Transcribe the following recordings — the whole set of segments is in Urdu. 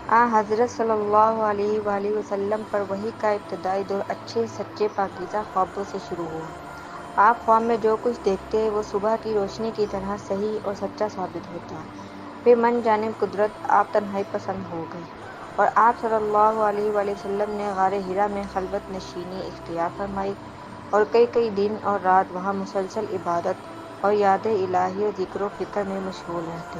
حضرت صلی اللہ علیہ وآلہ وسلم پر وحی کا ابتدائی دور اچھے سچے پاکیزہ خوابوں سے شروع ہوا۔ آپ خواب میں جو کچھ دیکھتے وہ صبح کی روشنی کی طرح صحیح اور سچا ثابت ہوتا۔ پھر من جانب قدرت آپ تنہائی پسند ہو گئے اور آپ صلی اللہ علیہ وآلہ وسلم نے غار حرا میں خلوت نشینی اختیار فرمائی اور کئی دن اور رات وہاں مسلسل عبادت اور یاد الہی اور ذکر و فکر میں مشغول رہتے،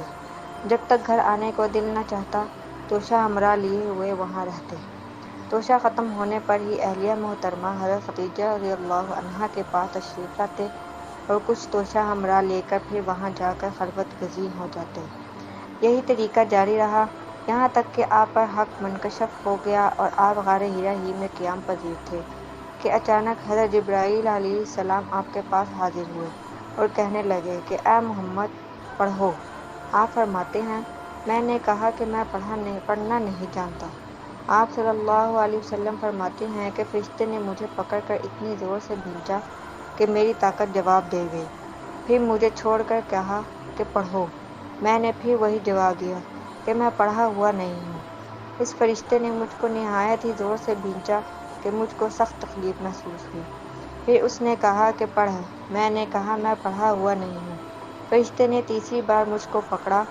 جب تک گھر آنے کو دل نہ چاہتا۔ توشہ ہمراہ لیے ہوئے وہاں رہتے۔ توشہ ختم ہونے پر ہی اہلیہ محترمہ حضرت خدیجہ رضی اللہ عنہا کے پاس تشریف لاتے اور کچھ توشہ ہمراہ لے کر پھر وہاں جا کر خلوت گزین ہو جاتے۔ یہی طریقہ جاری رہا یہاں تک کہ آپ پر حق منکشف ہو گیا اور آپ غار حرا ہی میں قیام پذیر تھے کہ اچانک حضرت جبرائیل علیہ السلام آپ کے پاس حاضر ہوئے اور کہنے لگے کہ اے محمد پڑھو۔ آپ فرماتے ہیں میں نے کہا کہ میں پڑھنا نہیں جانتا۔ آپ صلی اللہ علیہ وسلم فرماتے ہیں کہ فرشتے نے مجھے پکڑ کر اتنی زور سے بھینچا کہ میری طاقت جواب دے گئی، پھر مجھے چھوڑ کر کہا کہ پڑھو۔ میں نے پھر وہی جواب دیا کہ میں پڑھا ہوا نہیں ہوں۔ اس فرشتے نے مجھ کو نہایت ہی زور سے بھینچا کہ مجھ کو سخت تکلیف محسوس ہوئی۔ پھر اس نے کہا کہ پڑھ۔ میں نے کہا میں پڑھا ہوا نہیں ہوں۔ فرشتے نے تیسری بار مجھ کو پکڑا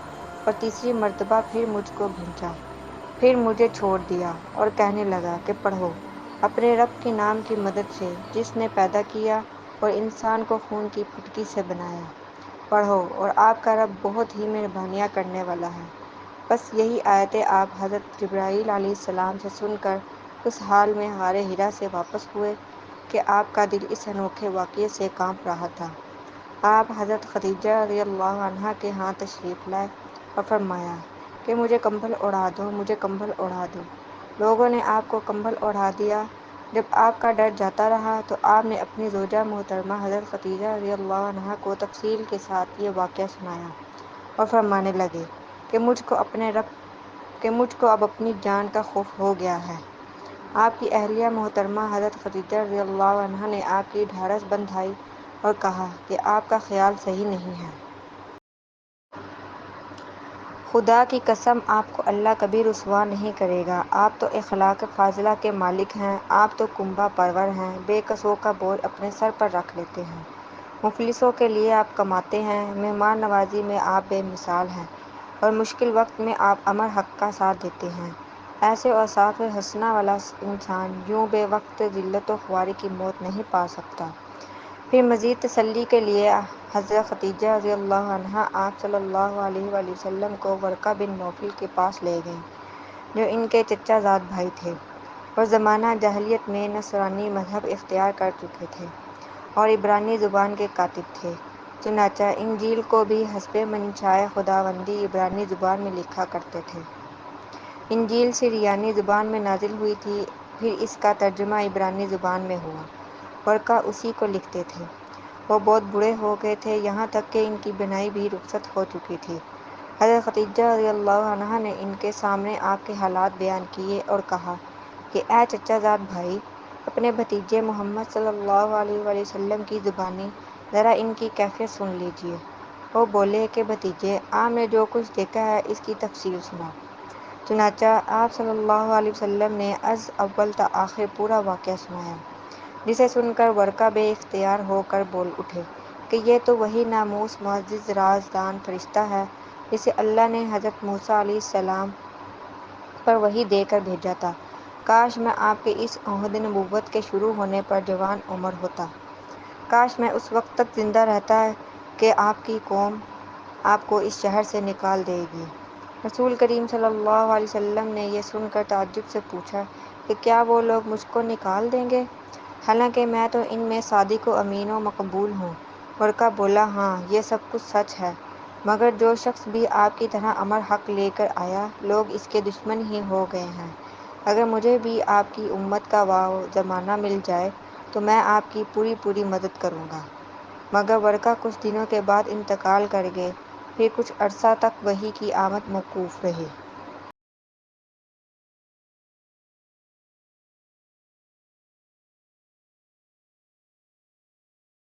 اور تیسری مرتبہ پھر مجھ کو بھینچا، پھر مجھے چھوڑ دیا اور کہنے لگا کہ پڑھو اپنے رب کے نام کی مدد سے جس نے پیدا کیا اور انسان کو خون کی پھٹکی سے بنایا۔ پڑھو اور آپ کا رب بہت ہی مہربانیاں کرنے والا ہے۔ بس یہی آیتیں آپ حضرت جبرائیل علیہ السلام سے سن کر اس حال میں غار حرا سے واپس ہوئے کہ آپ کا دل اس انوکھے واقعے سے کانپ رہا تھا۔ آپ حضرت خدیجہ رضی اللہ عنہا کے ہاں تشریف لائے اور فرمایا کہ مجھے کمبل اوڑھا دو، مجھے کمبل اوڑھا دو۔ لوگوں نے آپ کو کمبل اوڑھا دیا۔ جب آپ کا ڈر جاتا رہا تو آپ نے اپنی زوجہ محترمہ حضرت خدیجہ رضی اللہ عنہا کو تفصیل کے ساتھ یہ واقعہ سنایا اور فرمانے لگے کہ مجھ کو اب اپنی جان کا خوف ہو گیا ہے۔ آپ کی اہلیہ محترمہ حضرت خدیجہ رضی اللہ عنہا نے آپ کی ڈھارس بندھائی اور کہا کہ آپ کا خیال صحیح نہیں ہے۔ خدا کی قسم آپ کو اللہ کبھی رسوا نہیں کرے گا۔ آپ تو اخلاق فاضلہ کے مالک ہیں، آپ تو کنبہ پرور ہیں، بے کسوں کا بوجھ اپنے سر پر رکھ لیتے ہیں، مفلسوں کے لیے آپ کماتے ہیں، مہمان نوازی میں آپ بے مثال ہیں اور مشکل وقت میں آپ امر حق کا ساتھ دیتے ہیں۔ ایسے اوصاف حسنہ والا انسان یوں بے وقت ذلت و خواری کی موت نہیں پا سکتا۔ پھر مزید تسلی کے لیے حضرت خدیجہ رضی اللہ عنہا آپ صلی اللہ علیہ وآلہ وسلم کو ورقہ بن نوفل کے پاس لے گئیں جو ان کے چچا زاد بھائی تھے اور زمانہ جاہلیت میں نصرانی مذہب اختیار کر چکے تھے اور عبرانی زبان کے کاتب تھے، چنانچہ انجیل کو بھی حسب منشائے خداوندی عبرانی زبان میں لکھا کرتے تھے۔ انجیل سریانی زبان میں نازل ہوئی تھی، پھر اس کا ترجمہ عبرانی زبان میں ہوا۔ ورقہ اسی کو لکھتے تھے۔ وہ بہت بوڑھے ہو گئے تھے، یہاں تک کہ ان کی بینائی بھی رخصت ہو چکی تھی۔ حضرت خدیجہ رضی اللہ عنہا نے ان کے سامنے آپ کے حالات بیان کیے اور کہا کہ اے چچا زاد بھائی، اپنے بھتیجے محمد صلی اللہ علیہ وآلہ وسلم کی زبانی ذرا ان کی کیفیت سن لیجیے۔ وہ بولے کہ بھتیجے، آپ نے جو کچھ دیکھا ہے اس کی تفصیل سناؤ۔ چنانچہ آپ صلی اللہ علیہ وسلم نے از اول تا آخر پورا واقعہ سنایا، جسے سن کر ورقہ بے اختیار ہو کر بول اٹھے کہ یہ تو وہی ناموس معزز رازدان فرشتہ ہے جسے اللہ نے حضرت موسیٰ علیہ السلام پر وحی دے کر بھیجا تھا۔ کاش میں آپ کے اس عہد نبوت کے شروع ہونے پر جوان عمر ہوتا۔ کاش میں اس وقت تک زندہ رہتا کہ آپ کی قوم آپ کو اس شہر سے نکال دے گی۔ رسول کریم صلی اللہ علیہ وسلم نے یہ سن کر تعجب سے پوچھا کہ کیا وہ لوگ مجھ کو نکال دیں گے، حالانکہ میں تو ان میں صادق و امین و مقبول ہوں۔ ورقہ بولا ہاں، یہ سب کچھ سچ ہے، مگر جو شخص بھی آپ کی طرح امر حق لے کر آیا لوگ اس کے دشمن ہی ہو گئے ہیں۔ اگر مجھے بھی آپ کی امت کا زمانہ مل جائے تو میں آپ کی پوری مدد کروں گا۔ مگر ورقہ کچھ دنوں کے بعد انتقال کر گئے، پھر کچھ عرصہ تک وحی کی آمد موقوف رہی۔